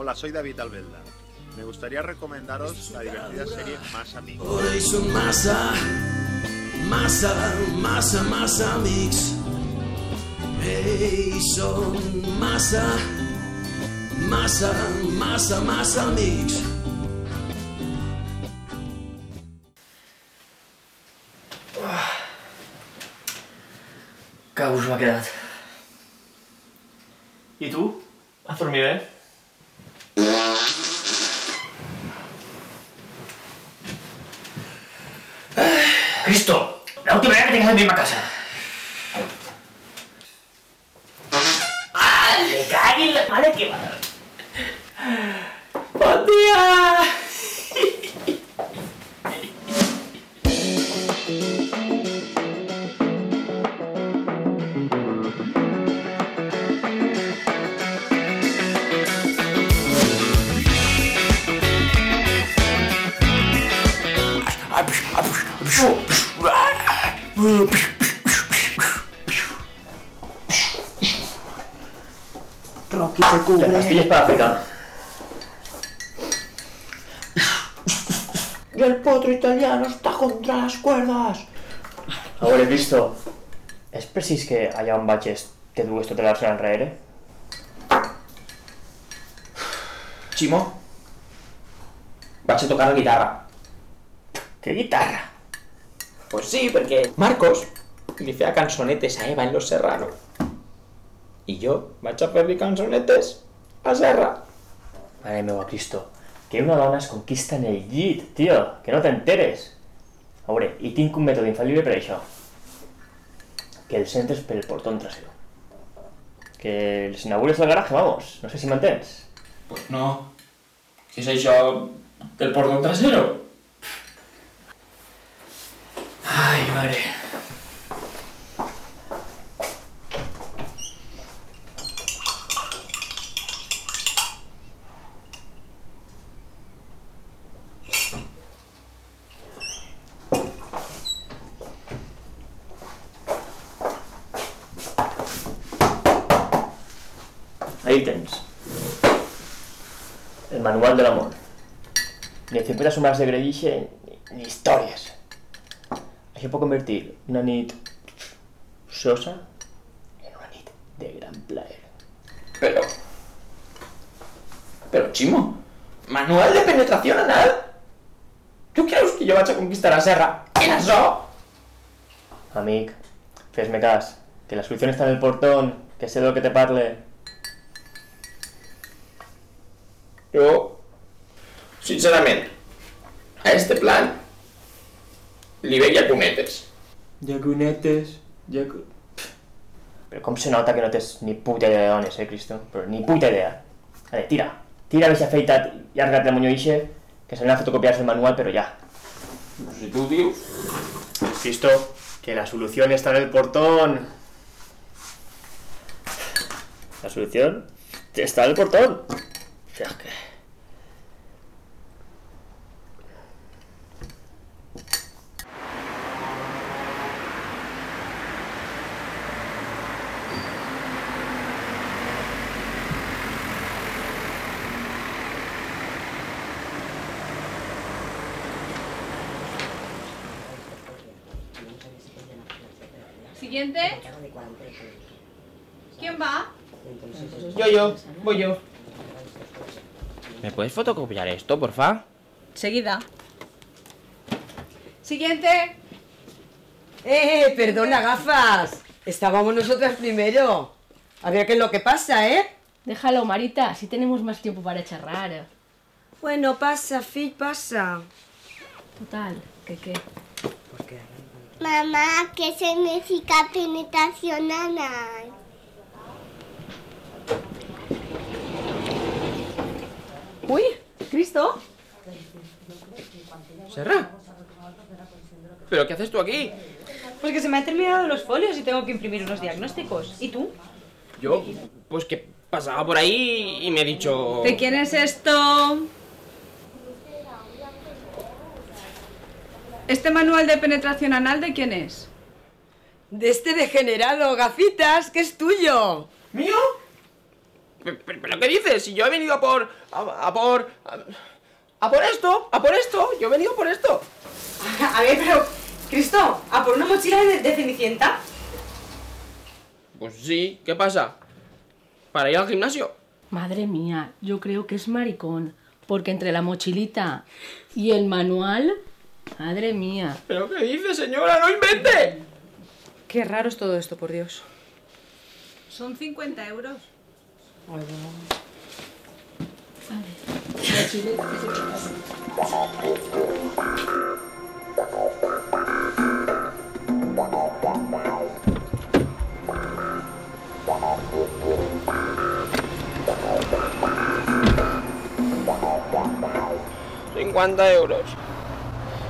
Hola, soy David Albelda. Me gustaría recomendaros la divertida serie Massa Mix. Ora son massa, massa, massa mix. Hey, son massa, massa mix. Que gust m'ha quedat. I tu? Has dormit bé? Cristo! L'última vegada que tinc a la meva casa. Ah, le cagui la mare que va. Bon dia! Rocky te cubre. Las pastillas para África. Y el potro italiano está contra las cuerdas. Ahora visto. És precís que allà on vaig te dues tota l'Arsenal enrere? Chimo, vaig a tocar la guitarra. ¿Qué guitarra? Pues sí, perquè Marcos li feia cançonetes a Eva en Los Serrano. I jo vaig a fer-li cançonetes a Serra. Mare meva, Cristo, que una dona es conquista en el llit, tio, que no t'enteres. A veure, i tinc un mètode infal·lible per això. Que els entres per el portón trasero. Que els inaugures el garaje, vamos, no sé si m'entens. Pues no. Què és això del portón trasero? Ai, mare. Ahí tens. El manual del amor. Ni 50 sumas de grediche ni històries. Això pot convertir una nit sosa en una nit de gran plaer. Però, Chimo, manual de penetración anal? Tu creus que jo vaig a conquistar a Serra en això? Amic, fes-me cas, que la solució està en el portón, que sé del que te parle. Jo, sincerament, a este plan li veig llacunetes. Llacunetes, Però com se nota que no tens ni puta idea de dones, Cristo? Però ni puta idea. Vale, tira aquesta feitat i arga't el monyo ixe, que se n'ha fotocopiar el manual, però ja. Si tu dius... Cristo, que la solución está en el portón. ¿La solución? Está en el portón. O sea, que... Siguiente. ¿Quién va? Voy yo. ¿Me puedes fotocopiar esto, porfa? Seguida. Siguiente. Perdona, gafas. Estábamos nosotras primero. A ver qué es lo que pasa, ¿eh? Déjalo, Marita, así tenemos más tiempo para charlar. Bueno, pasa, Phil, pasa. Total, ¿qué? Mamá, ¿qué significa penetración anal? Uy, Cristo. ¿Serra? ¿Pero qué haces tú aquí? Pues que se me han terminado los folios y tengo que imprimir unos diagnósticos. ¿Y tú? Yo, pues que pasaba por ahí y me he dicho... ¿De quién es esto? ¿Este manual de penetración anal de quién es? De este degenerado, gafitas, que es tuyo. ¿Mío? ¿Pero qué dices? Si yo he venido a por esto. Yo he venido por esto. A ver, pero... Cristo, ¿a por una mochila de Cenicienta? Pues sí, ¿qué pasa? ¿Para ir al gimnasio? Madre mía, yo creo que es maricón. Porque entre la mochilita y el manual... Madre mía. ¿Pero qué dice, señora? ¡No invente! Qué raro es todo esto, por Dios. Son 50 euros. €50.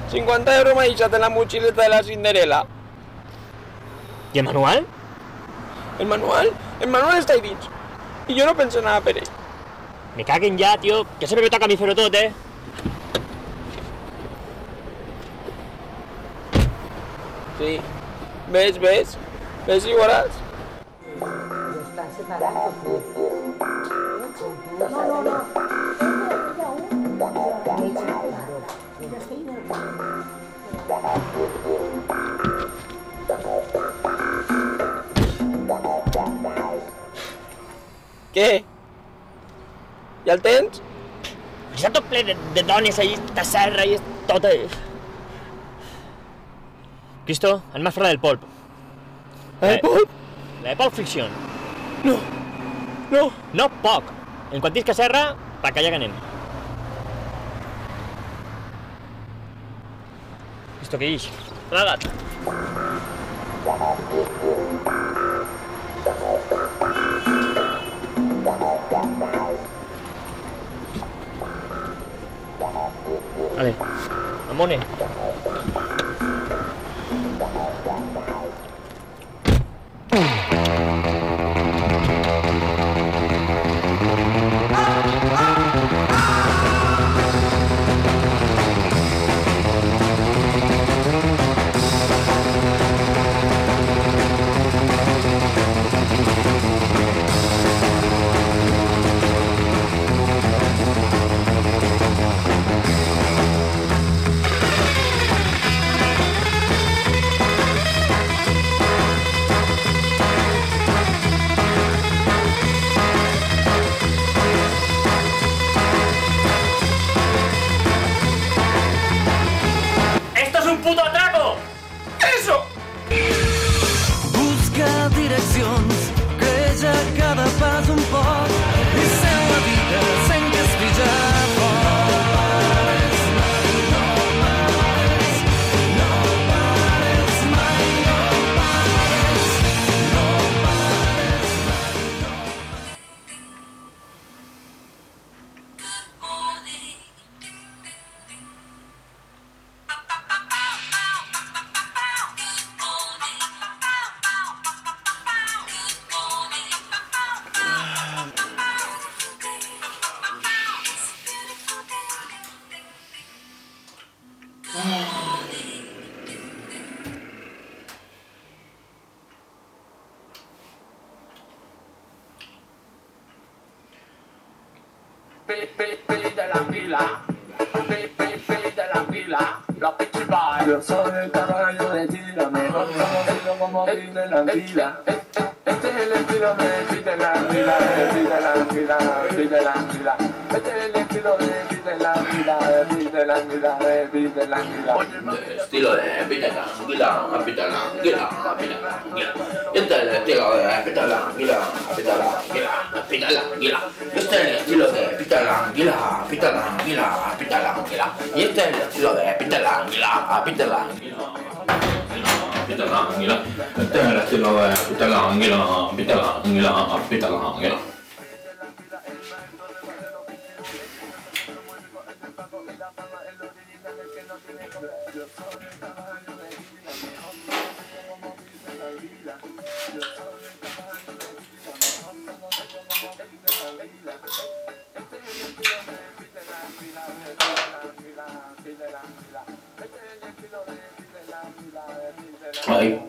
50 euros m'ha deixat en la mochileta de la Cinderella. I el manual? El manual? El manual està ahí dins. I jo no penso anar per ell. Me caguen ja, tio, que sempre me toca a mi fer-ho tot, Sí. Ves i ho veuràs. Què? Ja el tens? Està tot ple de dones ahí, esta serra i tota... Cristo, anem a fer la del polp. La del polp? La de Pulp Fiction. No. No poc. En quan tisca serra, pa que allà que anem. Cristo, què ix? Amagat. Vale, amone. ¡Puto atraco! ¡Eso! Busca direccions, creix a cada pas un poc i sent la vida, sent que es fija Yo soy el caballo de Chila, mejor conocido como Peter la Anguila. Este es el estilo de Peter la Anguila, Peter la Anguila, Peter la Anguila. Este es el estilo de Peter la Anguila, Peter la Anguila, Peter la Anguila. El estilo de Peter la Anguila, Peter la Anguila, Peter la Anguila. Este es el estilo de Peter la Anguila, Peter la Anguila, Peter la Anguila. Este es el estilo de Peter la Anguila, Peter la Anguila, Peter la Anguila. Y este es el estilo de Peter la Anguila, Peter la Anguila. Peter la Anguila. Este es el estilo de Peter la Anguila, Peter la Anguila, Peter la Anguila. Ay.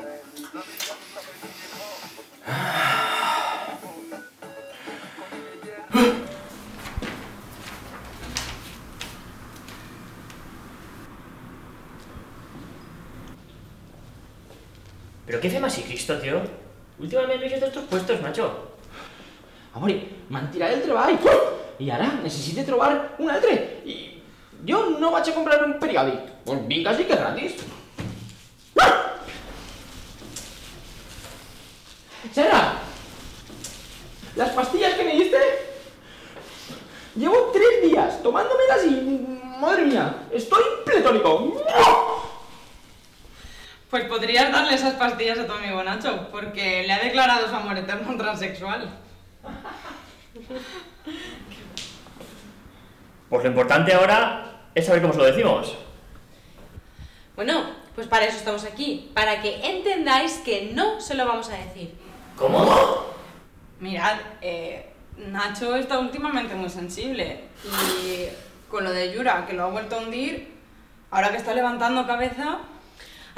Però què fem així, Cristo, tio? Últimament veig tots els puestos, macho. Amore, m'han tirat el treball i ara necessito trobar un altre. I jo no vaig a comprar un periòdic. Pues vinga, sí que gratis. Serra, las pastillas que me diste, llevo 3 días tomándomelas y, madre mía, estoy pletórico. Pues podrías darle esas pastillas a tu amigo Nacho, porque le ha declarado su amor eterno a un transexual. Pues lo importante ahora es saber cómo se lo decimos. Bueno, pues para eso estamos aquí, para que entendáis que no se lo vamos a decir. ¿Cómo? Mirad, Nacho está últimamente muy sensible y con lo de Yura, que lo ha vuelto a hundir, ahora que está levantando cabeza...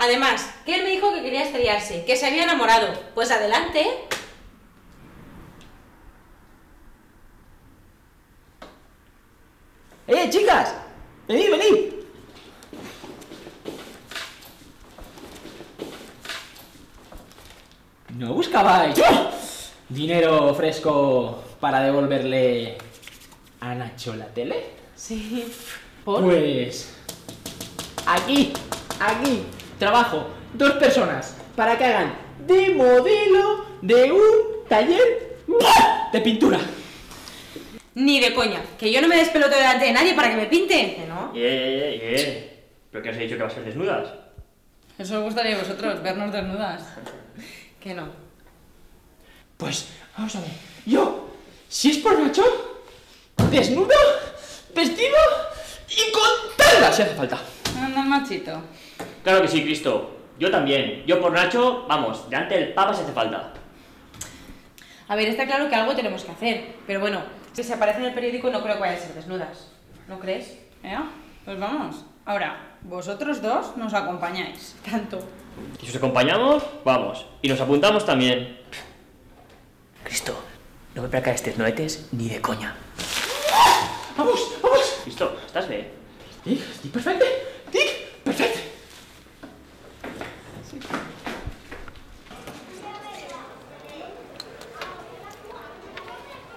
Además, que él me dijo que quería estrellarse, que se había enamorado. Pues adelante. Chicas! Venid, venid. ¿No buscabais dinero fresco para devolverle a Nacho la tele? Sí. ¿Por? Pues... Aquí. Trabajo 2 personas para que hagan de modelo de un taller de pintura. Ni de coña, que yo no me despeloto delante de nadie para que me pinten, ¿que no? ¿Pero qué os he dicho que va a ser desnudas? Eso os gustaría a vosotros, vernos desnudas. Que no. Pues, vamos a ver. Yo, si es por Nacho, desnudo, vestido y con tanga si hace falta. Anda, machito. Claro que sí, Cristo. Yo también. Yo por Nacho, vamos, delante del Papa si hace falta. A ver, está claro que algo tenemos que hacer, pero bueno, si se aparece en el periódico no creo que vayan a ser desnudas. ¿No crees? Pues vamos. Ahora, vosotros dos nos acompañáis. Tanto. Y si os acompañamos, vamos. Y nos apuntamos también. Cristo, no me placa estos noetes ni de coña. ¡Vamos! Cristo, ¿estás bien? Estic perfecte! Perfecte!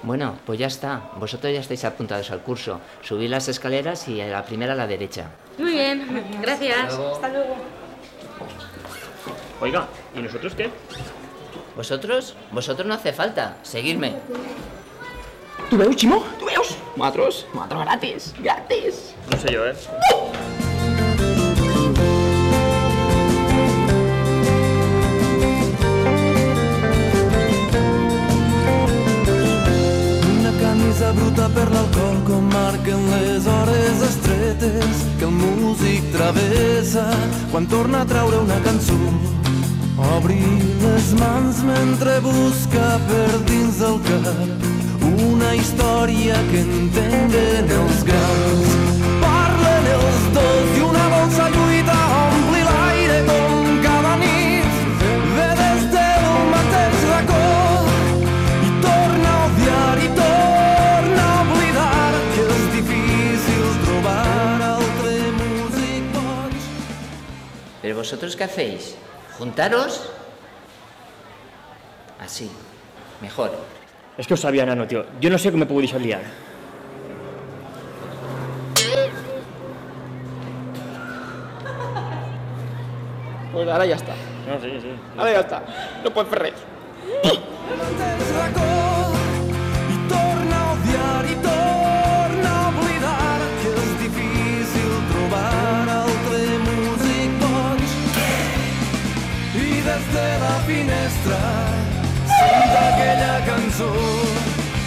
Bueno, pues ya está. Vosotros ya estáis apuntados al curso. Subid las escaleras y a la primera a la derecha. Muy bien, gracias. Hasta luego. Oiga, ¿y nosotros qué? ¿Vosotros? Vosotros no hace falta. Seguidme. Tu veus, Ximo? Tu veus? Nosaltres gratis. No sé yo, Una camisa bruta per l'alcohol com marquen les hores estretes que el músic travessa quan torna a traure una cançó. Obrir les mans mentre busca per dins del cap una història que entenguen els grans. Parlen els dos i una dolça lluita ompli l'aire com cada nit. Ve des del mateix racó i torna a odiar i torna a oblidar que és difícil trobar altre músic boig. ¿Pero vosotros qué hacéis? ¿Juntaros? Así. Mejor. Es que os sabía, nano, tío. Yo no sé cómo me puedo deixar liar. Pues ara ja està. No, sí. Ara ja està. No pots fer res. I torna a odiar i torna a oblidar que és difícil trobar altre músic boig. I des de la finestra sent aquella cançó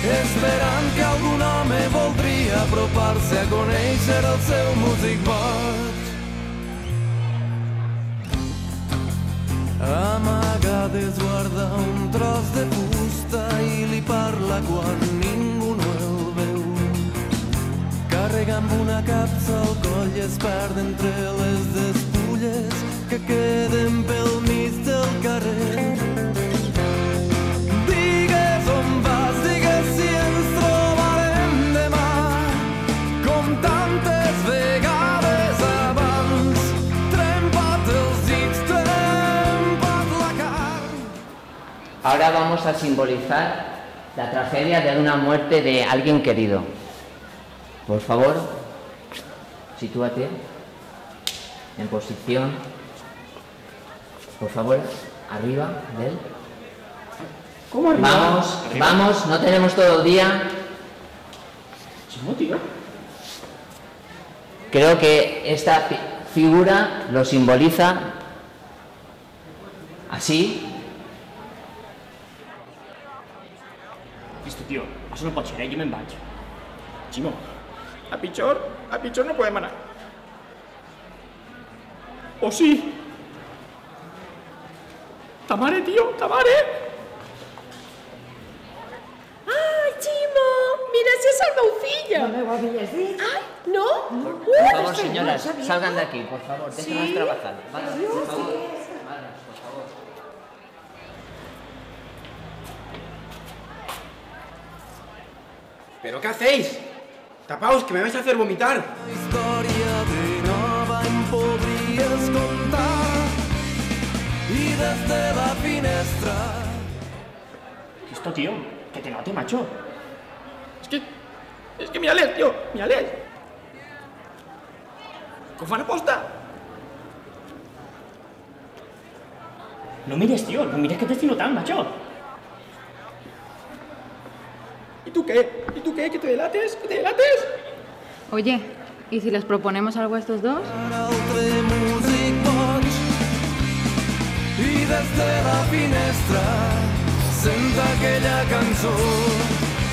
esperant que algun home voldria apropar-se a conèixer el seu músic boig. Amagades guarda un tros de fusta i li parla quan ningú no el veu. Carrega amb una capsa al coll i es perd entre les despulles que queden pel mig del carrer. Digues on vas, digues si ens trobarem demà, com tantes vegades abans. Trempa't els dits, trempa't la cara. Ahora vamos a simbolizar la tragedia de una muerte de alguien querido. Por favor, sitúate en posición, por favor, arriba de él. ¿Cómo arriba? Vamos, ¿Arriba? vamos, no tenemos todo el día. ¿Cómo, tío? Creo que esta figura lo simboliza así. Listo, tio, això no pot ser, jo me'n vaig. Chimo, a pitjor no podem anar. O sí. Ta mare, tio, ta mare. Ai, Ximo, mira si és el meu fill. No me ho havies dit. Ai, no? Por favor, señoras, salgan de aquí, por favor, déjenos ¿Sí? trabajar. Vale, por favor. Vale, por favor. ¿Pero qué hacéis? Tapaos, que me vais a hacer vomitar. Història de nova em podries contar i des de la finestra. Listo, tío, que te note, macho. Es que mírales, tío, mírales. ¿Cómo fan aposta? No mires, tío, no mires que te estoy notando, macho. ¿Y tú qué? ¿Y tú qué? ¿Que te delates? ¿Que te delates? Oye, ¿y si les proponemos algo a estos dos? Altre músic boig i des de la finestra sent aquella cançó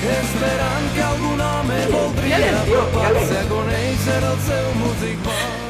esperant que algun home voldria apropar-se a conèixer el seu músic boig.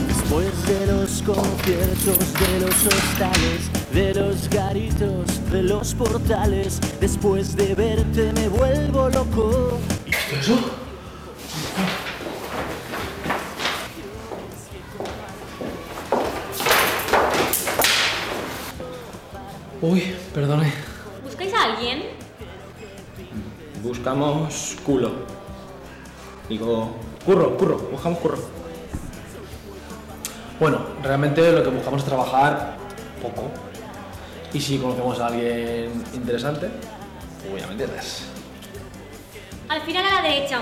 Después de los conciertos, de los hostales, de los garitos, de los portales, después de verte me vuelvo loco. ¿Qué es eso? Uy, perdone. ¿Buscáis a alguien? Buscamos culo. Digo, curro, buscamos curro. Bueno, realmente lo que buscamos es trabajar poco. Y si conocemos a alguien interesante, pues ya me entiendes. Al final a la derecha.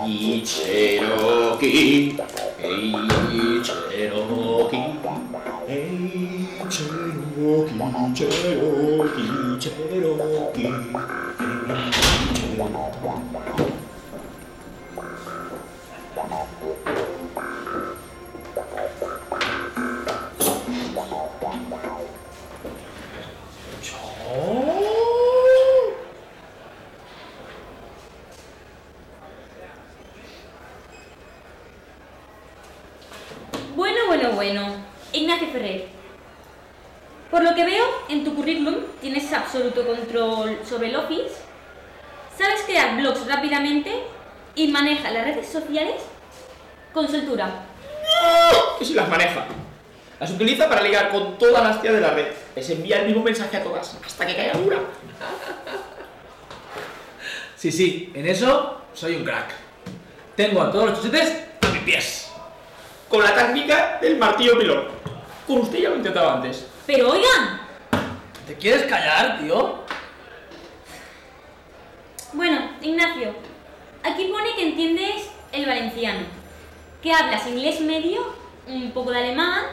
Hey Cherokee, hey Cherokee, hey Cherokee, Cherokee, Cherokee, Bueno. Ignacio Ferrer. Por lo que veo, en tu currículum tienes absoluto control sobre el Office, sabes crear blogs rápidamente y manejas las redes sociales con soltura. Que si las maneja. Las utiliza para ligar con todas las tías de la red. Les envía el mismo mensaje a todas, hasta que caiga dura. Sí, en eso soy un crack. Tengo a todos los chuchetes a mis pies. Con la técnica del martillo pilón. Con usted ya lo he intentado antes. Pero oigan. ¿Te quieres callar, tío? Bueno, Ignacio, aquí pone que entiendes el valenciano, que hablas inglés medio, un poco de alemán.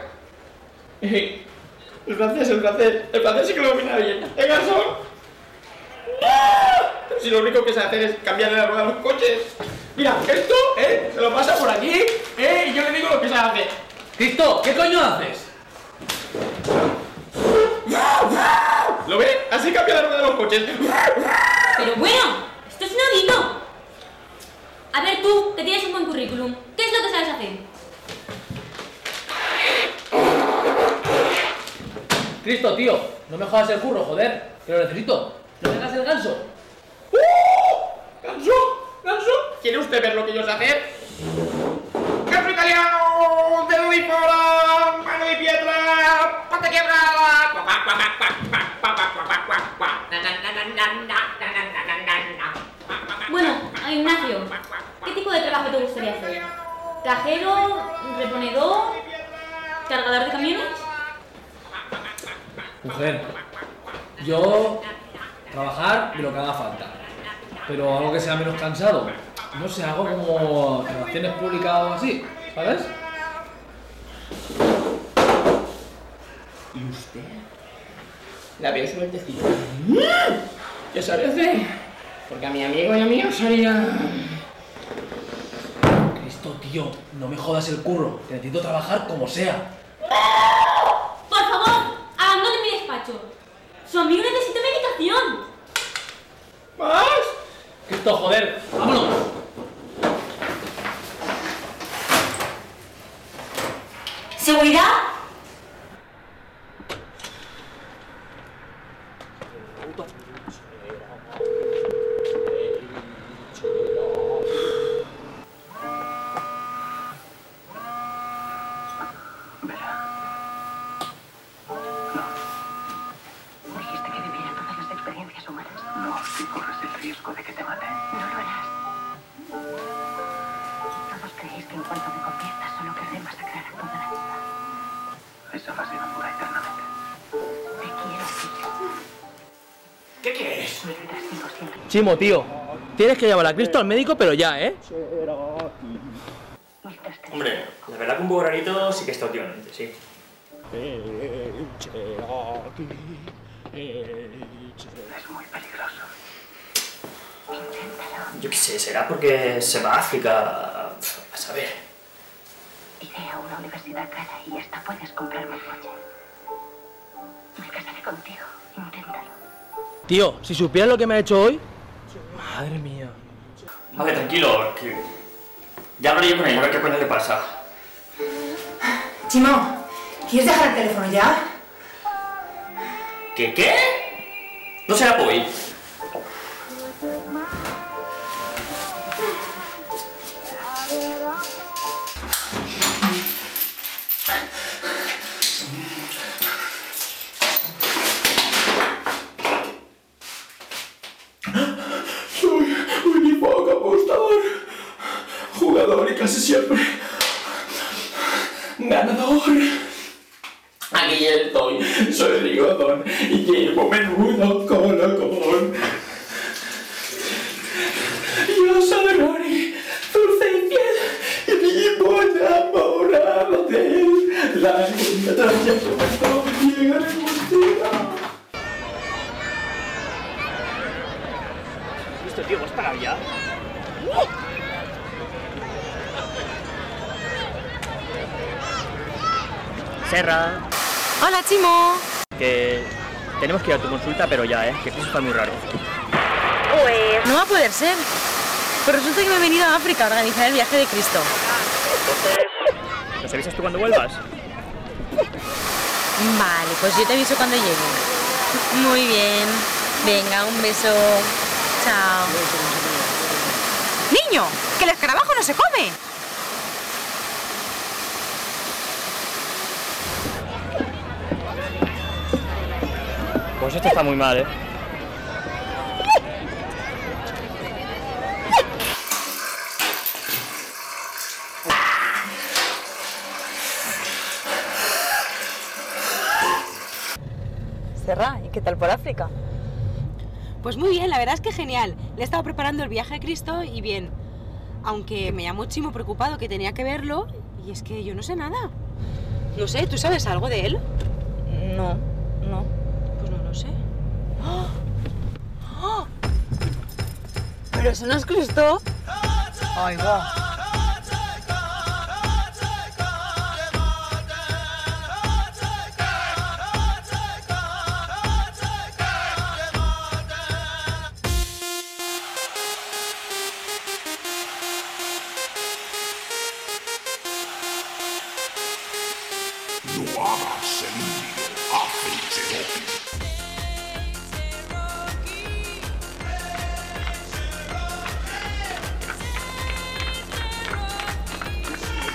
El francés sí que lo domina bien. ¿Eh, garzón? ¡No! Si lo único que sé hacer es cambiarle la rueda a los coches. Mira, esto, se lo pasa por aquí, y yo le digo lo que se hace. Cristo, ¿qué coño haces? ¿Lo ve? Así cambia la rueda de los coches. Pero bueno, esto es inaudito. A ver tú, que tienes un buen currículum, ¿qué es lo que sabes hacer? Cristo, tío, no me jodas el curro, joder, que lo necesito. No me hagas el ganso. ¿Ganso? ¿Ganso? ¿Quiere usted ver lo que yo sé hacer? ¡Ganso italiano! ¡Dedo de fora! ¡Mano de piedra! ¡Pata quebrada! Bueno, Ignacio, ¿qué tipo de trabajo te gustaría hacer? ¿Cajero? ¿Reponedor? ¿Cargador de camiones? Mujer, yo trabajar de lo que haga falta, pero algo que sea menos cansado. No sé, algo como relaciones públicas o así, ¿sabes? ¿Y usted? La veo sueltecita. ¿Qué sabe hacer? Porque a mi amigo y a mí os haría... Cristo, tío, no me jodas el curro, que necesito trabajar como sea. Por favor, abandone mi despacho. Su amigo necesita medicación. ¿Más? Cristo, joder, vámonos. ¿Seguridad? Dijiste que viviera todas las experiencias humanas. No, si corres el riesgo de que te maten. No lo harás. Todos creéis que en cuanto me convierta solo querré masacrar a toda la ciudad. Esa frase no dura eternamente. Te quiero, tío. ¿Qué quieres? Mi vida sigo siempre. Chimo, tío, tienes que llevar a Cristo al médico, pero ya, ¿eh? Hombre, la verdad que un poco rarito sí que está últimamente, sí. Es muy peligroso. Inténtalo. Yo qué sé, será porque se va a África, a saber. Iré a una universidad cara y hasta puedes comprarme un coche. Me casaré contigo. Inténtalo. Tío, si supieras lo que me ha hecho hoy... Madre mía. Vale, tranquilo, que... ya hablaré yo con ella, a ver qué coño le pasa. Chimo, ¿quieres dejar el teléfono ya? ¿Qué? No será Poy. Soy un poco apostador, jugador y casi siempre ganador. Aquí estoy, soy Rigodón y llevo menudo colocón. Yo soy Rory, dulce y fiel, y vivo enamorado de él. La niña trae a puerto, llega en embustida. ¿Listo, tío? ¿Vas para allá? Serra. Hola, Chimo. Que tenemos que ir a tu consulta, pero ya, que esto está muy raro. Pues no va a poder ser. Pues resulta que me he venido a África a organizar el viaje de Cristo. ¿Nos avisas tú cuando vuelvas? Vale, pues yo te aviso cuando llegue. Muy bien. Venga, un beso. Chao. ¡Niño! ¡Que el escarabajo no se come! Pues esto está muy mal, Serra, ¿y qué tal por África? Pues muy bien, la verdad es que genial. Le he estado preparando el viaje a Cristo y bien. Aunque me llamó Chimo preocupado que tenía que verlo y es que yo no sé nada. No sé, ¿tú sabes algo de él? No. Pues no lo sé. ¡Oh! ¡Oh! Pero eso no es Cristo. Ay, va.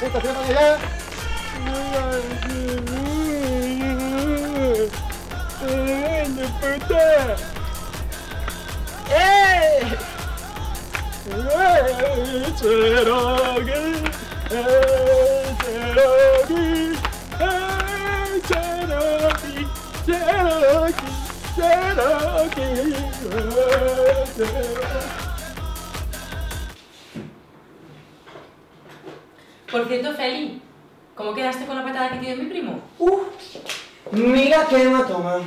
¡Estación allá! Por cierto, Feli, ¿cómo quedaste con la patada que tiene mi primo? Mira que me toma.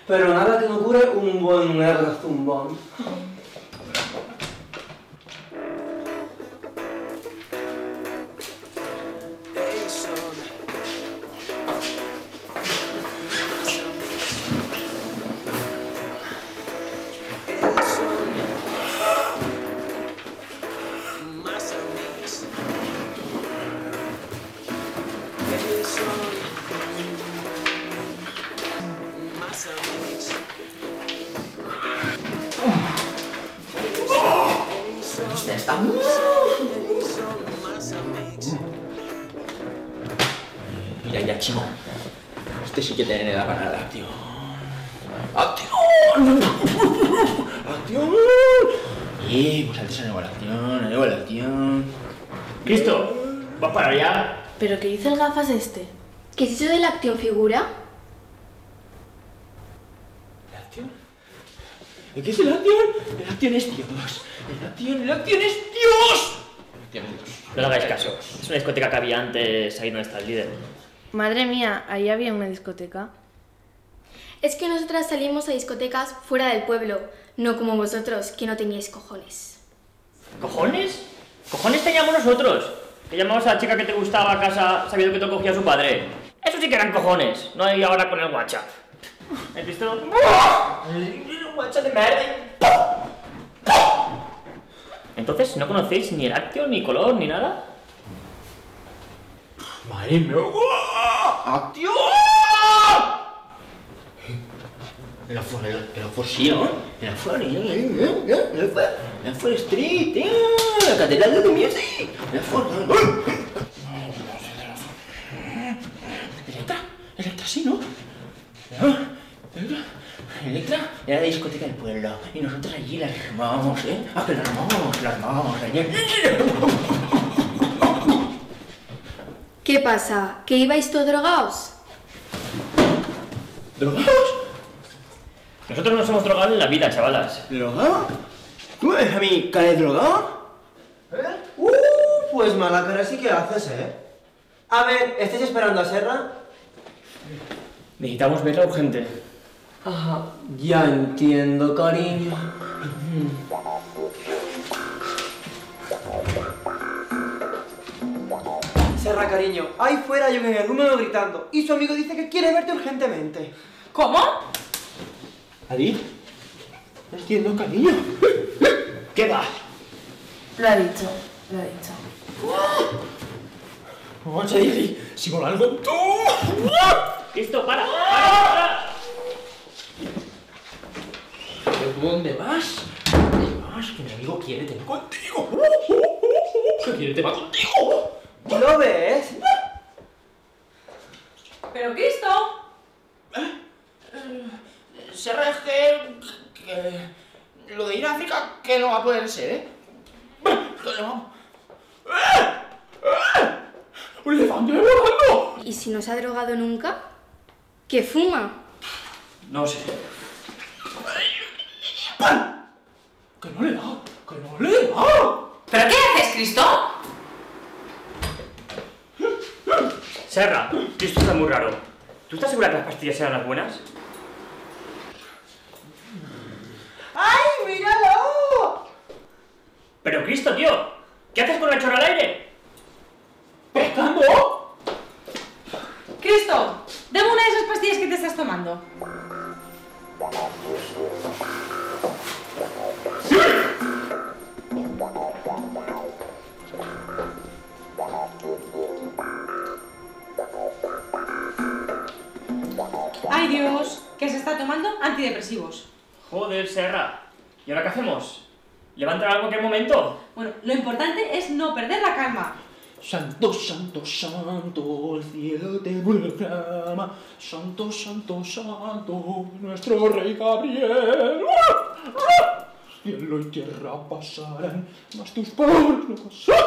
Pero nada que no cure un buen zumbón. Está. Mira, ya, chico. Este sí que tiene la panada, tío. ¡Acción! ¡Acción! Pues antes hay acción. Cristo, ¿vas para allá? ¿Pero qué dice el gafas este? ¿Qué es eso de la acción figura? ¿Qué es el acción? El acción es Dios. El acción es Dios. No le hagáis caso. Es una discoteca que había antes ahí donde está el líder. Madre mía, ahí había una discoteca. Es que nosotras salimos a discotecas fuera del pueblo, no como vosotros, que no teníais cojones. ¿Cojones? ¿Cojones teníamos nosotros? Que llamabas a la chica que te gustaba a casa sabiendo que te cogía su padre. Eso sí que eran cojones, no hay ahora con el WhatsApp. ¿Has visto? Un WhatsApp de merda. Entonces, ¿no conocéis ni el acción, ni color, ni nada? Madre mía. ¡Acción! El Oxford sí, ¿no? El Oxford Street, tío. La catedral de Music. El Oxford. Electra sí, ¿no? Electra era la discoteca del pueblo y nosotros allí la armábamos, ¿eh? Ah, que la armábamos ayer. ¿Qué pasa? ¿Que ibais todos drogados? ¿Drogados? Nosotros nos hemos drogado en la vida, chavalas. ¿Drogado? ¿Tú me ves a mí cara de drogado? Pues mala cara sí que haces, ¿eh? A ver, ¿estáis esperando a Serra? Necesitamos verla urgente. Ajá, ya entiendo, cariño. Serra, cariño, ahí fuera hay un energúmeno gritando y su amigo dice que quiere verte urgentemente. ¿Cómo? ¿Adi? No entiendo, cariño. ¿Qué va? Lo ha dicho. Vamos a ir, si mola algo tú. Listo, para. ¿Pero tú dónde vas? Que mi amigo quiere tener contigo. ¿Qué quiere tener contigo? ¿Lo ves? ¿Pero Cristo? Serra, es que lo de ir a África que no va a poder ser, ¿eh? ¡Un elefante volando! ¿Y si no se ha drogado nunca? ¿Qué fuma? No sé. ¡Que no le he dado! ¿Pero qué haces, Cristo? Serra, esto está muy raro. ¿Tú estás segura que las pastillas eran las buenas? ¡Ay, míralo! Pero Cristo, tío, ¿qué haces con la chorra al aire? ¡Pescando! Cristo, dame una de esas pastillas que te estás tomando. Ay Dios, que se está tomando antidepresivos. Joder, Serra. ¿Y ahora qué hacemos? ¿Levantar algo en qué momento? Bueno, lo importante es no perder la calma. Santo, santo, santo, el cielo te proclama. Santo, santo, santo, nuestro rey Gabriel. Cielo y tierra pasarán, mas tus palabras no pasarán.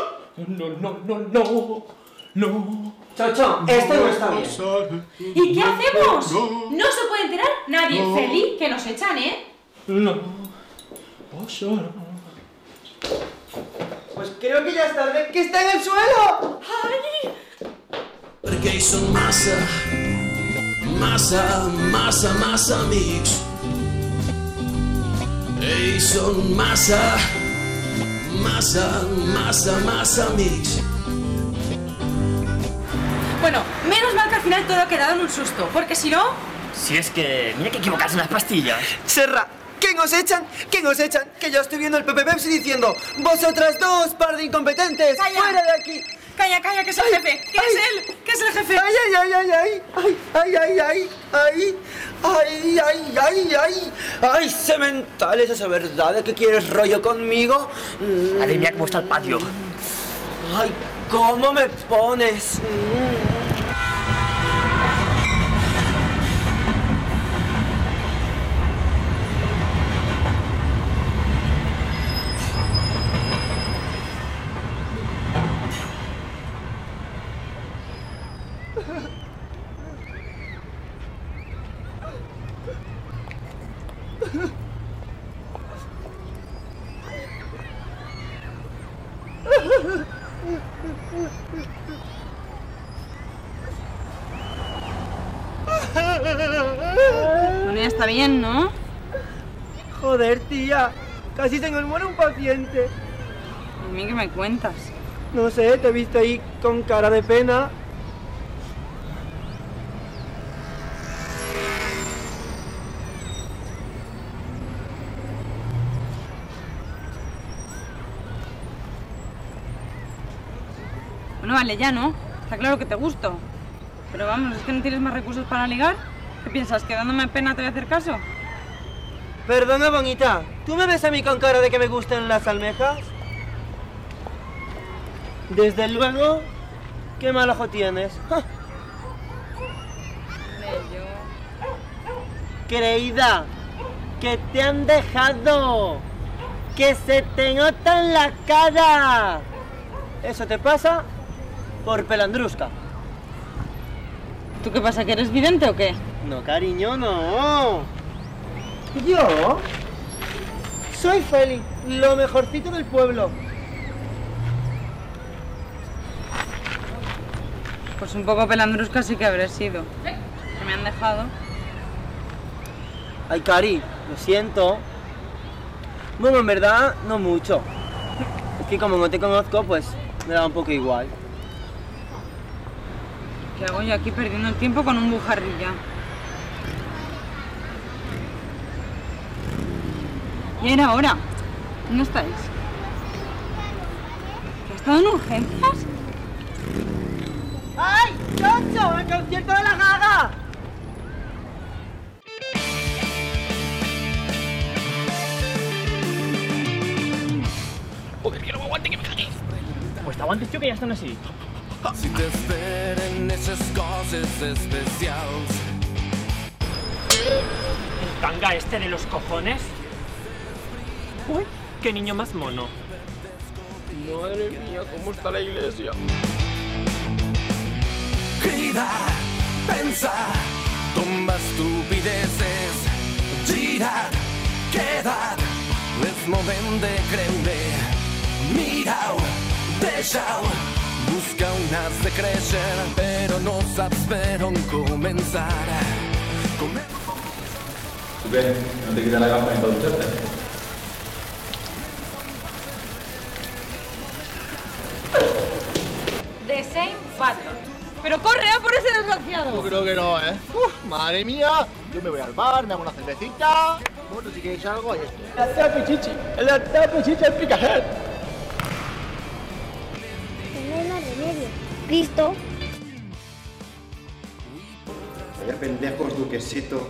No, no, no, no, no. Chocho, esto no está bien. ¿Y qué hacemos? No se puede enterar nadie. Feliz que nos echan, ¿eh? No pasará. Pues creo que ya es tarde, que está en el suelo. ¡Ay! Perquè ells són massa, massa, massa, massa amics. Ells són massa, massa, massa, massa amics. Bueno, menos mal que al final todo ha quedado en un susto, porque si no... Si es que... Mira que equivocarse en las pastillas. Serra, ¿qué nos echan? ¿Qué nos echan? Que yo estoy viendo el Pepe Pepsi diciendo: vosotras dos, par de incompetentes, ¡Calla! fuera de aquí. Calla, calla, que es el jefe. ¿Qué es él? ¿Qué es el jefe? Ay, ay, ay, ay, ay, ay, ay, ay, ay, ay, ay, ay, ay, ay, sementales, ¿es verdad de que quieres rollo conmigo? Madre mía, cómo está el patio. Ay, ¿cómo me pones? Bueno, ya está bien, ¿no? Joder, tía, casi se nos muere un paciente. ¿A mí qué me cuentas? No sé, te he visto ahí con cara de pena. Bueno, vale, ya, ¿no? Está claro que te gusto. Pero vamos, ¿es que no tienes más recursos para ligar? ¿Qué piensas, que dándome pena te voy a hacer caso? Perdona, bonita, ¿tú me ves a mí con cara de que me gustan las almejas? Desde luego, qué mal ojo tienes. Creída, que te han dejado, que se te nota en la cara. Eso te pasa por pelandrusca. ¿Tú qué pasa, que eres vidente o qué? No, cariño, no. Yo soy Feli, lo mejorcito del pueblo. Pues un poco pelandrusca sí que habré sido. Que me han dejado. Ay, Cari, lo siento. Bueno, en verdad, no mucho. Es que como no te conozco, pues me da un poco igual. ¿Qué hago yo aquí perdiendo el tiempo con un bujarrilla? Y era hora. ¿Dónde estáis? ¿Que ha estado en urgencias? ¡Ay, Chocho! ¡El concierto de la Gaga! Joder, que no me aguante, que me cagues. Pues te aguantes, tío, que ya están así. Si t'esperen esas coses especials. ¿El tanga este de los cojones? Uy, qué niño más mono. Madre mía, ¿cómo está la iglesia? Cridar, pensar, tombar estupideces, girar, quedar, és moment de creure. Mirau, deixau, busca on has de créixer, però no saps per on començar. ¿Tú qué? ¿No te quitas la capa y para ducharte? The same pattern. Pero corre a por ese desgraciado. Yo creo que no, ¿eh? Madre mía, yo me voy al bar, me hago una cervecita. Bueno, si queréis algo, ahí estoy. La tapichichi, el picajet. No hay más remedio. Cristo. Vaya pendejos, duquesito.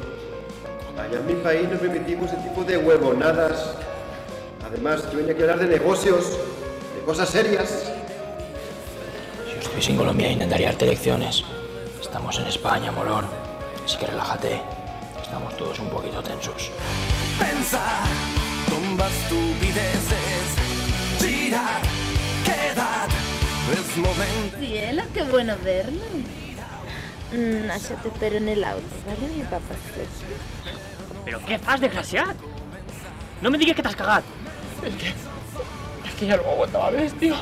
Allá en mi país no permitimos ese tipo de huevonadas. Además, yo venía aquí a hablar de negocios, de cosas serias. Si estuviese en Colombia intentaría darte lecciones. Estamos en España, molón. Así que relájate. Estamos todos un poquito tensos. Pensar, tomar estupideces, girar, quedar, es momento. Cielo, qué bueno verlo. Nacho, te espero en el auto, ¿vale, mi papá? Però què fas, desgraciat? No me digues que t'has cagat. Es que ya no aguantaba más, tío.